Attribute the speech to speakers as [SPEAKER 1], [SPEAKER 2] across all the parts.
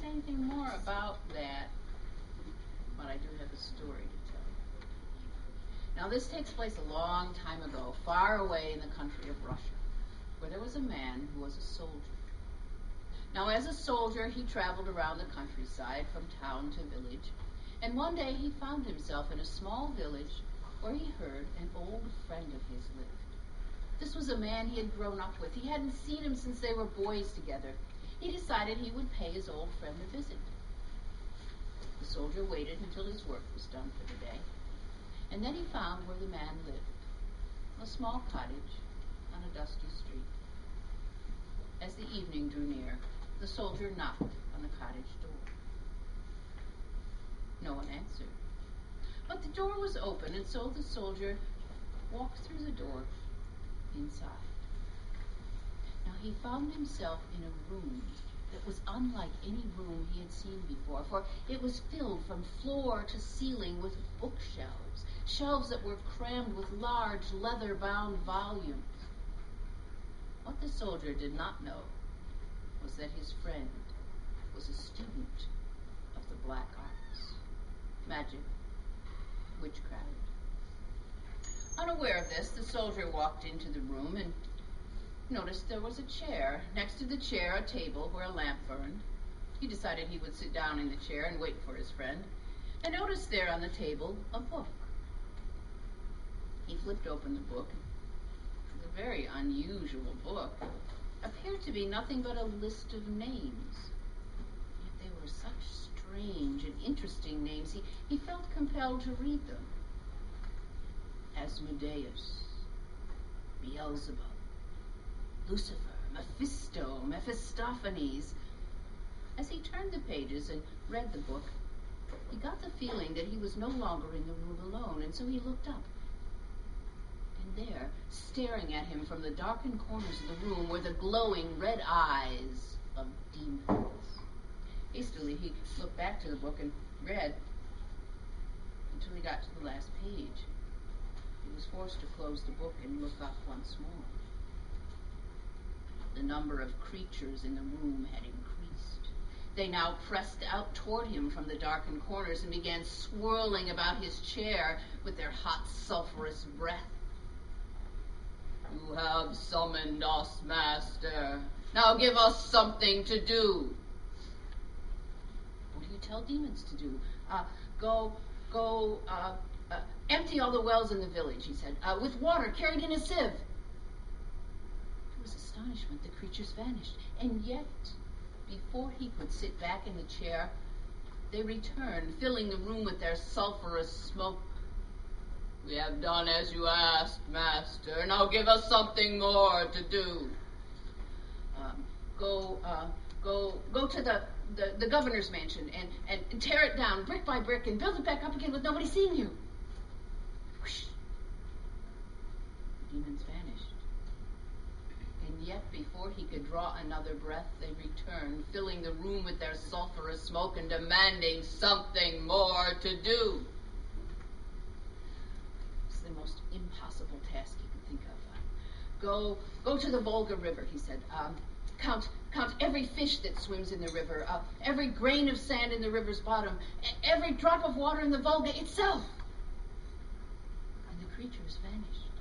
[SPEAKER 1] anything more about that, but I do have a story to tell you. Now, this takes place a long time ago, far away in the country of Russia, where there was a man who was a soldier. Now, as a soldier, he traveled around the countryside from town to village, and one day he found himself in a small village where he heard an old friend of his lived. This was a man he had grown up with. He hadn't seen him since they were boys together. He decided he would pay his old friend a visit. The soldier waited until his work was done for the day, and then he found where the man lived, a small cottage on a dusty street. As the evening drew near, the soldier knocked on the cottage door. No one answered. But the door was open, and so the soldier walked through the door inside. Now he found himself in a room that was unlike any room he had seen before, for it was filled from floor to ceiling with bookshelves, shelves that were crammed with large leather-bound volumes. What the soldier did not know was that his friend was a student of the black arts, magic, witchcraft. Unaware of this, the soldier walked into the room and noticed there was a chair. Next to the chair, a table where a lamp burned. He decided he would sit down in the chair and wait for his friend, and noticed there on the table a book. He flipped open the book. It was a very unusual book. Appeared to be nothing but a list of names. Yet they were such strange and interesting names, he felt compelled to read them. Asmodeus, Beelzebub, Lucifer, Mephisto, Mephistopheles. As he turned the pages and read the book, he got the feeling that he was no longer in the room alone, and so he looked up. And there, staring at him from the darkened corners of the room, were the glowing red eyes of demons. Hastily, he looked back to the book and read until he got to the last page. He was forced to close the book and look up once more. The number of creatures in the room had increased. They now pressed out toward him from the darkened corners and began swirling about his chair with their hot, sulphurous breath. "You have summoned us, master. Now give us something to do." "What do you tell demons to do?" Go, empty all the wells in the village," he said, "with water carried in a sieve." To his astonishment, the creatures vanished, and yet, before he could sit back in the chair, they returned, filling the room with their sulphurous smoke. "We have done as you asked, master. Now give us something more to do." Go to the governor's mansion and tear it down brick by brick and build it back up again with nobody seeing you." Whoosh. The demons vanished. And yet, before he could draw another breath, they returned, filling the room with their sulphurous smoke and demanding something more to do. It's the most impossible task he could think of. Go to the Volga River, he said. Count every fish that swims in the river, every grain of sand in the river's bottom, every drop of water in the Volga itself. And the creatures vanished.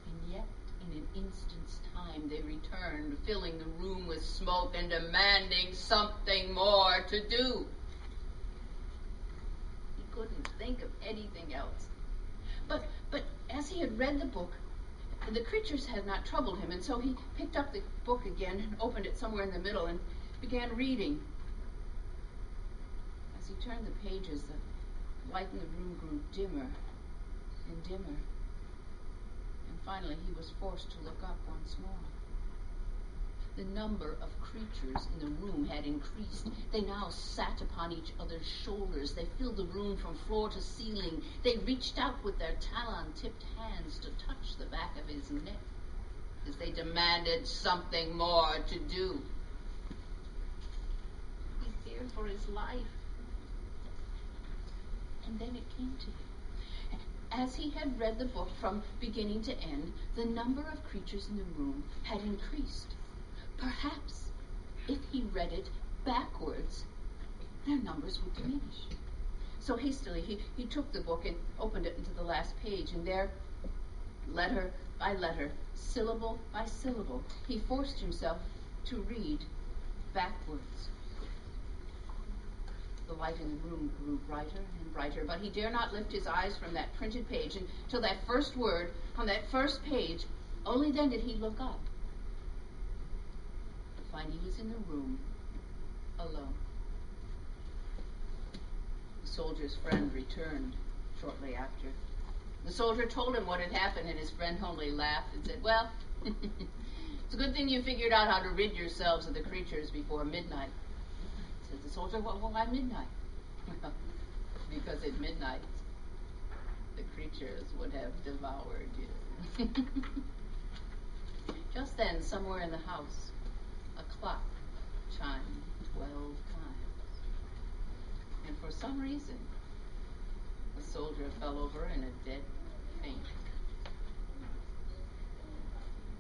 [SPEAKER 1] And yet, in an instant's time, they returned, filling the room with smoke and demanding something more to do. He couldn't think of anything else. But as he had read the book, the creatures had not troubled him, and so he picked up the book again and opened it somewhere in the middle and began reading. As he turned the pages, the light in the room grew dimmer and dimmer, and finally he was forced to look up once more. The number of creatures in the room had increased. They now sat upon each other's shoulders. They filled the room from floor to ceiling. They reached out with their talon-tipped hands to touch the back of his neck as they demanded something more to do. He feared for his life. And then it came to him. As he had read the book from beginning to end, the number of creatures in the room had increased. Perhaps, if he read it backwards, their numbers would diminish. So hastily, he took the book and opened it into the last page, and there, letter by letter, syllable by syllable, he forced himself to read backwards. The light in the room grew brighter and brighter, but he dare not lift his eyes from that printed page until that first word on that first page. Only then did he look up, to find he was in the room alone. The soldier's friend returned shortly after. The soldier told him what had happened, and his friend only laughed and said, "Well, it's a good thing you figured out how to rid yourselves of the creatures before midnight." Said the soldier, "Well, why midnight?" Well, because at midnight, the creatures would have devoured you. Just then, somewhere in the house, a clock chimed 12 times. And for some reason, the soldier fell over in a dead faint.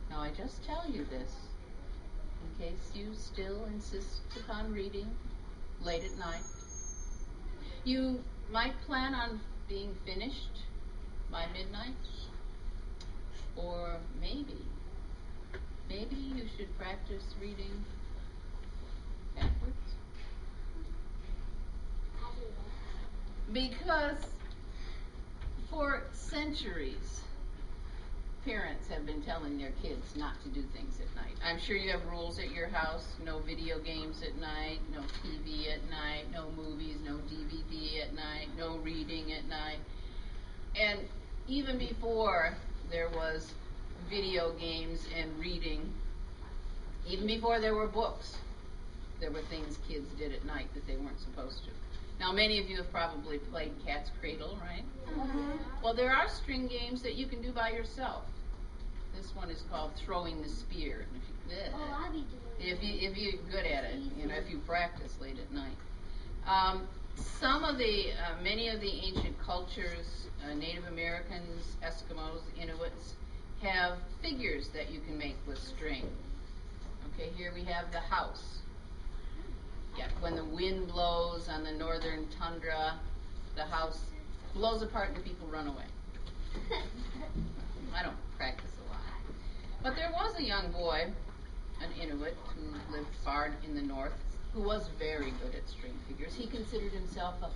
[SPEAKER 1] Now, I just tell you this in case you still insist upon reading late at night. You might plan on being finished by midnight, or maybe you should practice reading backwards. Because for centuries, parents have been telling their kids not to do things at night. I'm sure you have rules at your house: no video games at night, no TV at night, no movies, no DVD at night, no reading at night. And even before there was video games and reading, even before there were books, there were things kids did at night that they weren't supposed to. Now, many of you have probably played Cat's Cradle, right? Mm-hmm. Well, there are string games that you can do by yourself. This one is called Throwing the Spear.
[SPEAKER 2] I'll be doing it.
[SPEAKER 1] If you're good at it, if you practice late at night. Many of the ancient cultures, Native Americans, Eskimos, Inuits, have figures that you can make with string. Okay, here we have the house. Yeah, when the wind blows on the northern tundra, the house blows apart and people run away. I don't practice a lot. But there was a young boy, an Inuit, who lived far in the north, who was very good at string figures. He considered himself a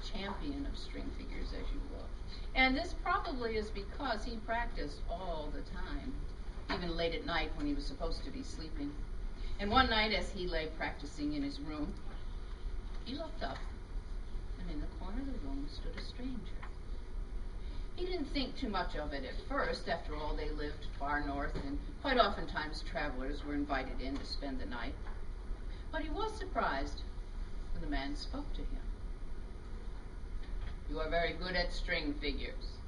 [SPEAKER 1] champion of string figures, as you will. And this probably is because he practiced all the time, even late at night when he was supposed to be sleeping. And one night, as he lay practicing in his room, he looked up, and in the corner of the room stood a stranger. He didn't think too much of it at first. After all, they lived far north, and quite oftentimes travelers were invited in to spend the night. But he was surprised when the man spoke to him. "You are very good at string figures."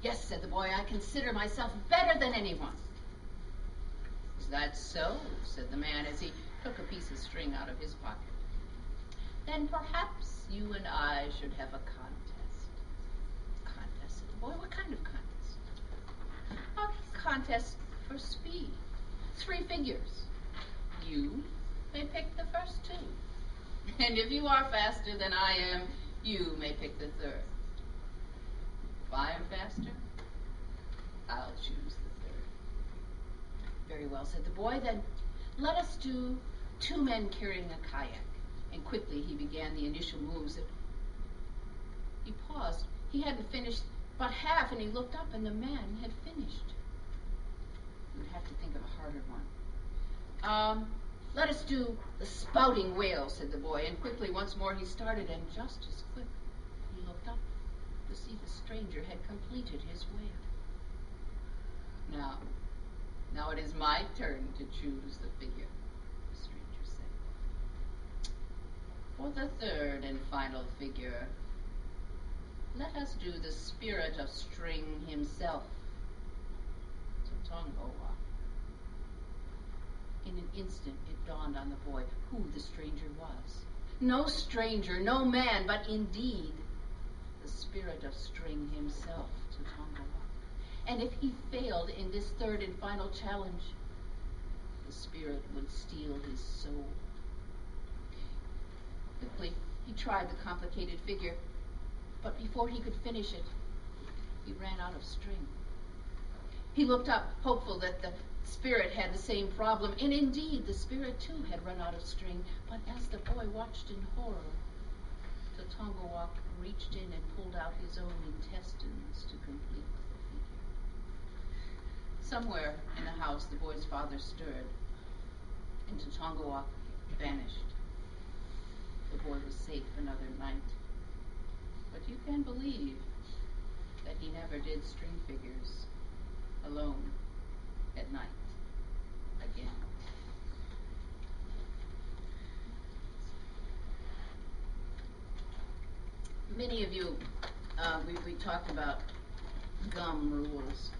[SPEAKER 1] "Yes," said the boy, "I consider myself better than anyone." "Is that so?" said the man as he took a piece of string out of his pocket. "Then perhaps you and I should have a contest." "Contest?" said the boy. "What kind of contest?" "A contest for speed. 3 figures. You may pick the first 2. And if you are faster than I am, you may pick the 3rd. If I am faster, I'll choose the 3rd. "Very well," said the boy. "Then let us do 2 men carrying a kayak." And quickly he began the initial moves. He paused. He hadn't finished but half, and he looked up, and the man had finished. You'd have to think of a harder one. "Let us do the spouting whale," said the boy. And quickly once more he started, and just as quick he looked up to see the stranger had completed his whale. Now it is my turn to choose the figure," the stranger said. "For the 3rd and final figure, let us do the spirit of string himself, Totongawa." In an instant it dawned on the boy who the stranger was. No stranger, no man, but indeed the spirit of string himself, Totongawa. And if he failed in this 3rd and final challenge, the spirit would steal his soul. He tried the complicated figure, but before he could finish it, he ran out of string. He looked up, hopeful that the spirit had the same problem, and indeed the spirit too had run out of string. But as the boy watched in horror, Totongawak reached in and pulled out his own intestines to complete the figure. Somewhere in the house, the boy's father stirred, and Totongawak vanished. The boy was safe another night. But you can believe that he never did string figures alone at night again. Many of you, we talked about gum rules,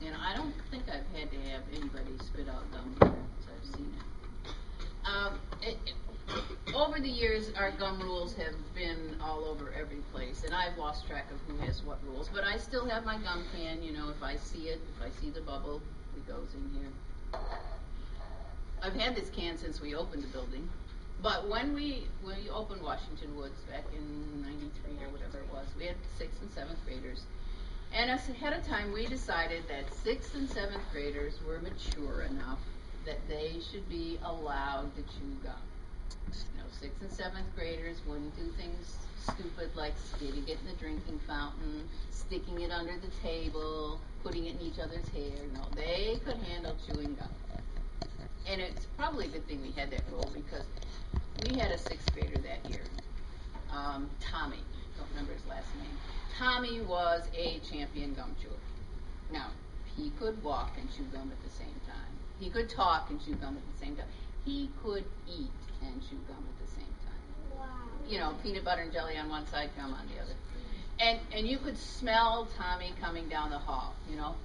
[SPEAKER 1] and I don't think I've had to have anybody spit out gum rules. I've seen it. Over the years, our gum rules have been all over every place, and I've lost track of who has what rules, but I still have my gum can. You know, if I see it, if I see the bubble, it goes in here. I've had this can since we opened the building, but when we opened Washington Woods back in '93 or whatever it was, we had 6th and 7th graders, and ahead of time we decided that 6th and 7th graders were mature enough that they should be allowed to chew gum. You know, 6th and 7th graders wouldn't do things stupid like spitting it in the drinking fountain, sticking it under the table, putting it in each other's hair. No, they could handle chewing gum. And it's probably a good thing we had that rule because we had a 6th grader that year, Tommy. Don't remember his last name. Tommy was a champion gum chewer. Now, he could walk and chew gum at the same time. He could talk and chew gum at the same time. He could eat and chew gum at the same time.
[SPEAKER 2] Wow.
[SPEAKER 1] You know, peanut butter and jelly on one side, gum on the other. And you could smell Tommy coming down the hall, you know.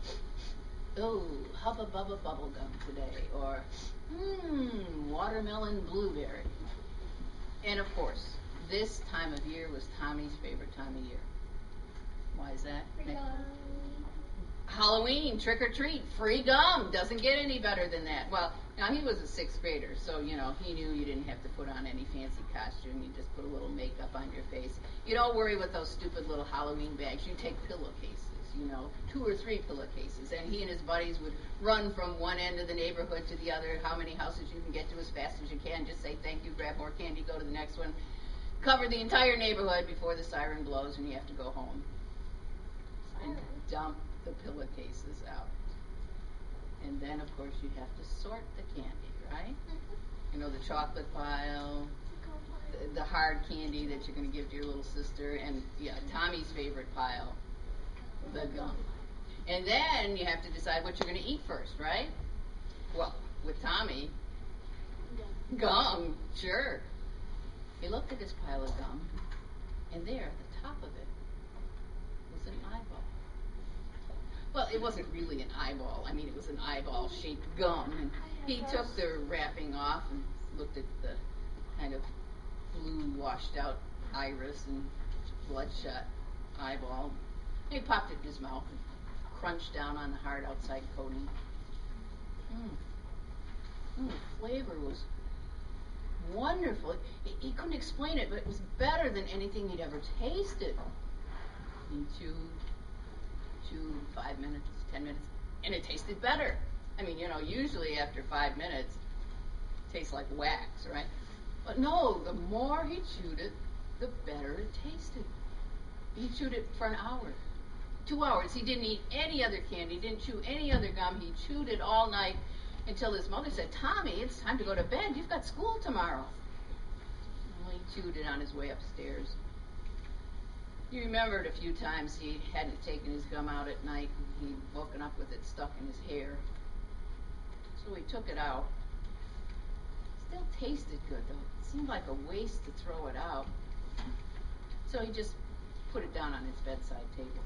[SPEAKER 1] Oh, Hubba Bubba bubble gum today, or watermelon blueberry. And of course, this time of year was Tommy's favorite time of year. Why is that? Halloween, trick or treat, free gum. Doesn't get any better than that. Well, now he was a 6th grader, so you know he knew you didn't have to put on any fancy costume. You just put a little makeup on your face. You don't worry with those stupid little Halloween bags. You take pillowcases, you know, 2 or 3 pillowcases, and he and his buddies would run from one end of the neighborhood to the other. How many houses you can get to as fast as you can. Just say thank you, grab more candy, go to the next one. Cover the entire neighborhood before the siren blows and you have to go home. And dump the pillowcases out. And then, of course, you have to sort the candy, right? You know, the chocolate pile, the hard candy that you're going to give to your little sister, and, yeah, Tommy's favorite pile, the gum. And then you have to decide what you're going to eat first, right? Well, with Tommy, gum, sure. He looked at his pile of gum, and there at the top of it was an eyeball. Well, it wasn't really an eyeball. I mean, it was an eyeball-shaped gum. And he took the wrapping off and looked at the kind of blue, washed-out iris and bloodshot eyeball. He popped it in his mouth and crunched down on the hard outside coating. The flavor was wonderful. He couldn't explain it, but it was better than anything he'd ever tasted. He chewed 5 minutes, 10 minutes, and it tasted better. I mean, you know, usually after 5 minutes, it tastes like wax, right? But no, the more he chewed it, the better it tasted. He chewed it for an hour, 2 hours. He didn't eat any other candy, didn't chew any other gum. He chewed it all night until his mother said, "Tommy, it's time to go to bed. You've got school tomorrow." Well, he chewed it on his way upstairs. He remembered a few times he hadn't taken his gum out at night and he'd woken up with it stuck in his hair. So he took it out. Still tasted good, though. It seemed like a waste to throw it out. So he just put it down on his bedside table.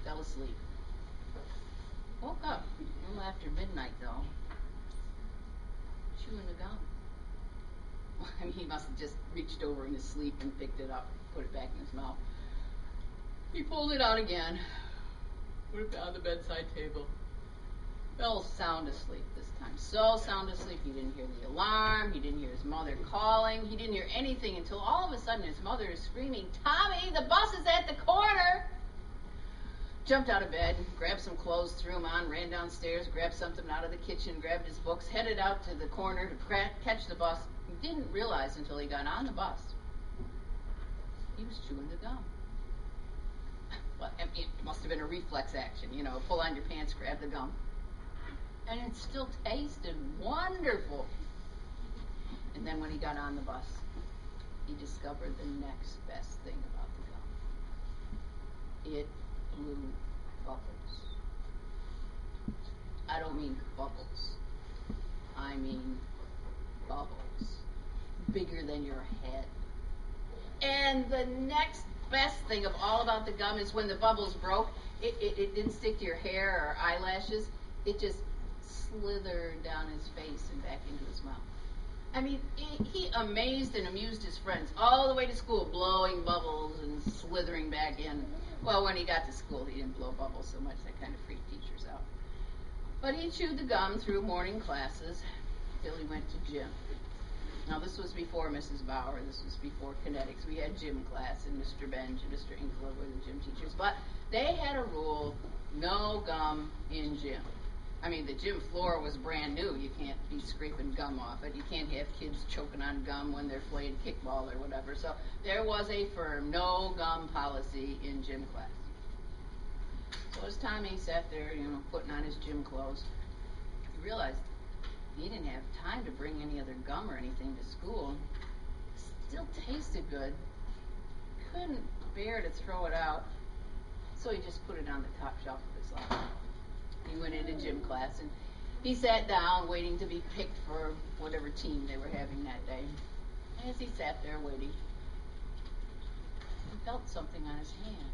[SPEAKER 1] Fell asleep. Woke up a little after midnight, though. Chewing the gum. I mean, he must have just reached over in his sleep and picked it up, put it back in his mouth. He pulled it out again, put it down on the bedside table. Bill sound asleep this time. So sound asleep he didn't hear the alarm, he didn't hear his mother calling, he didn't hear anything until all of a sudden his mother is screaming, "Tommy, the bus is at the corner!" Jumped out of bed, grabbed some clothes, threw them on, ran downstairs, grabbed something out of the kitchen, grabbed his books, headed out to the corner to catch the bus. He didn't realize until he got on the bus he was chewing the gum. Well, it must have been a reflex action, pull on your pants, grab the gum. And it still tasted wonderful. And then when he got on the bus, he discovered the next best thing about the gum. It blew bubbles. I don't mean bubbles. I mean bubbles. Bigger than your head. And the next best thing of all about the gum is when the bubbles broke, it didn't stick to your hair or eyelashes. It just slithered down his face and back into his mouth. I mean, he amazed and amused his friends all the way to school, blowing bubbles and slithering back in. Well, when he got to school, he didn't blow bubbles so much. That kind of freaked teachers out. But he chewed the gum through morning classes till he went to gym. Now, this was before Mrs. Bauer. This was before kinetics. We had gym class, and Mr. Benj and Mr. Inkler were the gym teachers. But they had a rule, no gum in gym. I mean, the gym floor was brand new. You can't be scraping gum off it. You can't have kids choking on gum when they're playing kickball or whatever. So there was a firm no gum policy in gym class. So as Tommy sat there, putting on his gym clothes, he realized he didn't have time to bring any other gum or anything to school. Still tasted good. Couldn't bear to throw it out. So he just put it on the top shelf of his locker. He went into gym class and he sat down waiting to be picked for whatever team they were having that day. As he sat there waiting, he felt something on his hand.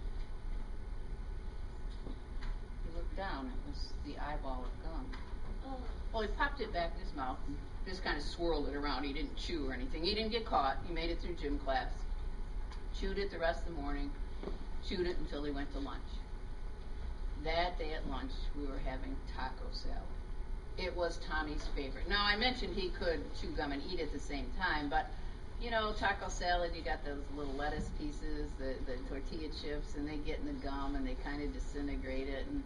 [SPEAKER 1] He looked down. It was the eyeball of gum. Well, he popped it back in his mouth and just kind of swirled it around. He didn't chew or anything. He didn't get caught. He made it through gym class. Chewed it the rest of the morning. Chewed it until he went to lunch. That day at lunch, we were having taco salad. It was Tommy's favorite. Now, I mentioned he could chew gum and eat at the same time, but, taco salad, you got those little lettuce pieces, the tortilla chips, and they get in the gum and they kind of disintegrate it. And,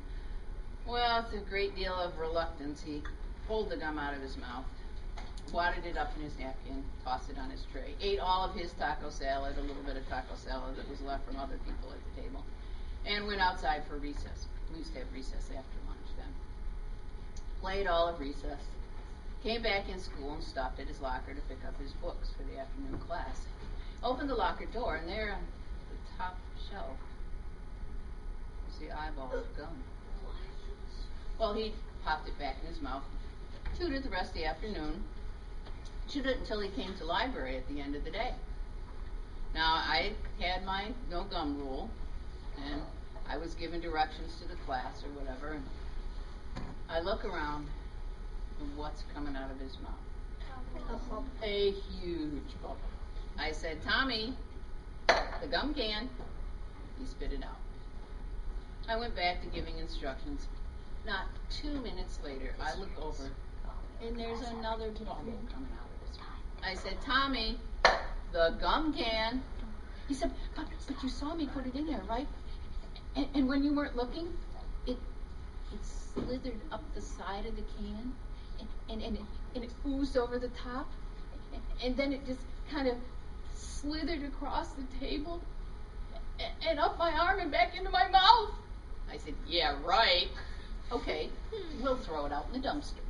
[SPEAKER 1] well, it's a great deal of reluctance. He pulled the gum out of his mouth, wadded it up in his napkin, tossed it on his tray, ate all of his taco salad, a little bit of taco salad that was left from other people at the table, and went outside for recess. We used to have recess after lunch then. Played all of recess. Came back in school and stopped at his locker to pick up his books for the afternoon class. Opened the locker door, and there on the top shelf was the eyeball of gum. Well, he popped it back in his mouth, chewed it the rest of the afternoon, chewed it until he came to library at the end of the day. Now, I had my no gum rule, and I was given directions to the class or whatever. I look around, and what's coming out of his mouth? A huge bubble. I said, "Tommy, the gum can." He spit it out. I went back to giving instructions. Not 2 minutes later, I look over, and there's another bubble coming out of his mouth. I said, "Tommy, the gum can." He said, but you saw me put it in there, right? And when you weren't looking, it slithered up the side of the can, and it oozed over the top, and then it just kind of slithered across the table, and up my arm and back into my mouth. I said, "Yeah, right. Okay, we'll throw it out in the dumpster."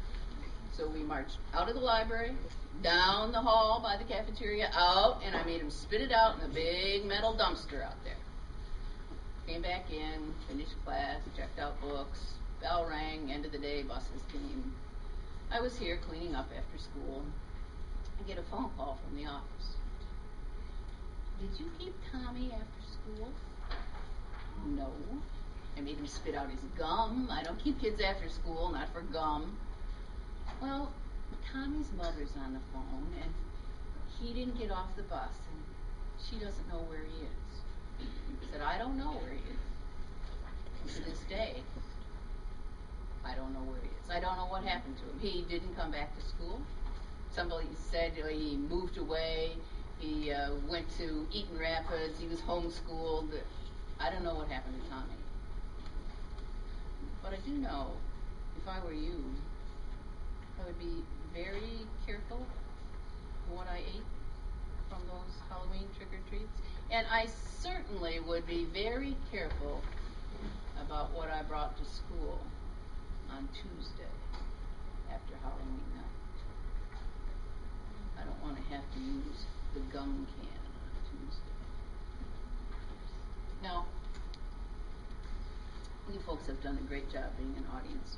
[SPEAKER 1] So we marched out of the library, down the hall by the cafeteria, out, and I made him spit it out in the big metal dumpster out there. Came back in, finished class, checked out books, bell rang, end of the day, buses came. I was here cleaning up after school. I get a phone call from the office. "Did you keep Tommy after school?" "No. I made him spit out his gum. I don't keep kids after school, not for gum." "Well, Tommy's mother's on the phone, and he didn't get off the bus, and she doesn't know where he is." I said, "I don't know where he is to this day. I don't know where he is. I don't know what happened to him. He didn't come back to school. Somebody said he moved away. He went to Eaton Rapids. He was homeschooled. I don't know what happened to Tommy. But I do know, if I were you, I would be very careful what I ate from those Halloween trick-or-treats. And I certainly would be very careful about what I brought to school on Tuesday after Halloween night. I don't want to have to use the gum can on Tuesday. Now, you folks have done a great job being an audience.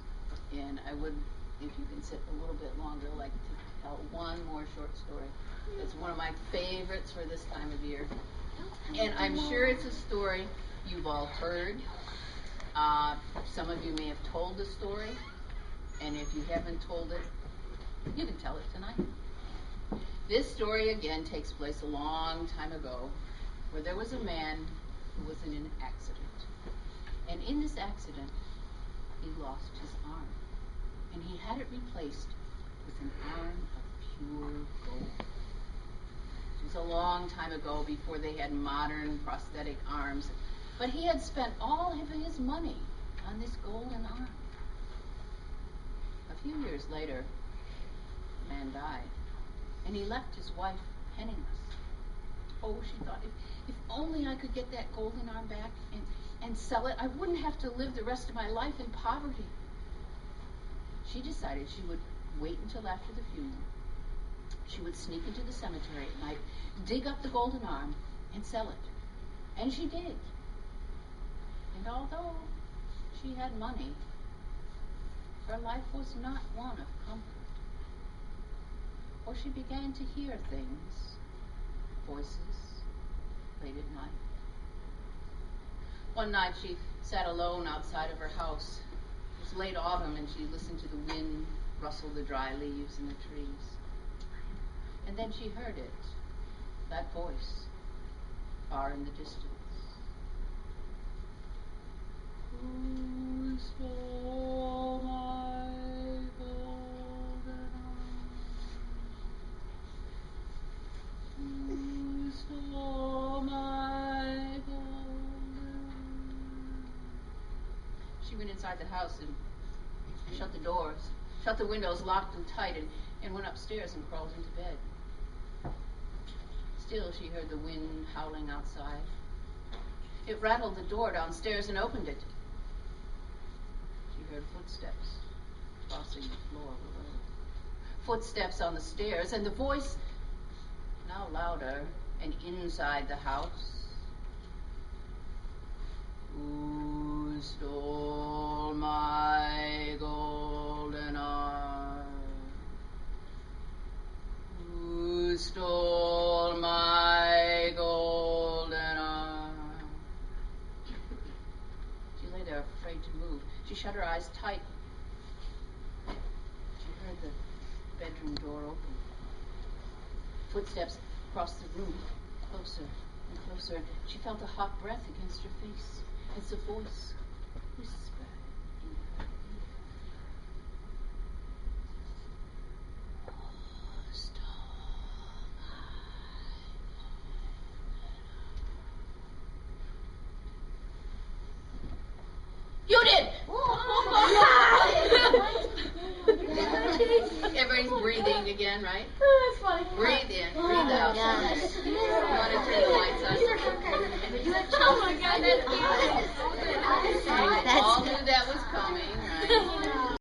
[SPEAKER 1] And I would, if you can sit a little bit longer, like to tell one more short story. It's one of my favorites for this time of year. And I'm sure it's a story you've all heard. Some of you may have told the story. And if you haven't told it, you can tell it tonight. This story, again, takes place a long time ago, where there was a man who was in an accident. And in this accident, he lost his arm. And he had it replaced with an arm of pure gold. It was a long time ago, before they had modern prosthetic arms. But he had spent all of his money on this golden arm. A few years later, the man died. And he left his wife penniless. Oh, she thought, if only I could get that golden arm back and sell it, I wouldn't have to live the rest of my life in poverty. She decided she would wait until after the funeral. She would sneak into the cemetery at night, dig up the golden arm, and sell it. And she did. And although she had money, her life was not one of comfort. For she began to hear things, voices, late at night. One night she sat alone outside of her house. It was late autumn, and she listened to the wind rustle the dry leaves in the trees. And then she heard it, that voice, far in the distance. Who stole my golden arm? Who stole my golden arm? She went inside the house and shut the doors, shut the windows, locked them tight, and went upstairs and crawled into bed. Still, she heard the wind howling outside. It rattled the door downstairs and opened it. She heard footsteps crossing the floor below. Footsteps on the stairs, and the voice, now louder and inside the house. Who stole my golden arm? Who stole my golden arm? She lay there afraid to move. She shut her eyes tight. She heard the bedroom door open. Footsteps across the room, closer and closer. She felt a hot breath against her face. It's a voice whispered in her ear. Who stole my golden arm? You did! Everybody's breathing again, right?
[SPEAKER 2] That's funny.
[SPEAKER 1] Breathe in, breathe out. You want to turn the lights on?
[SPEAKER 2] Oh my God, that's cute.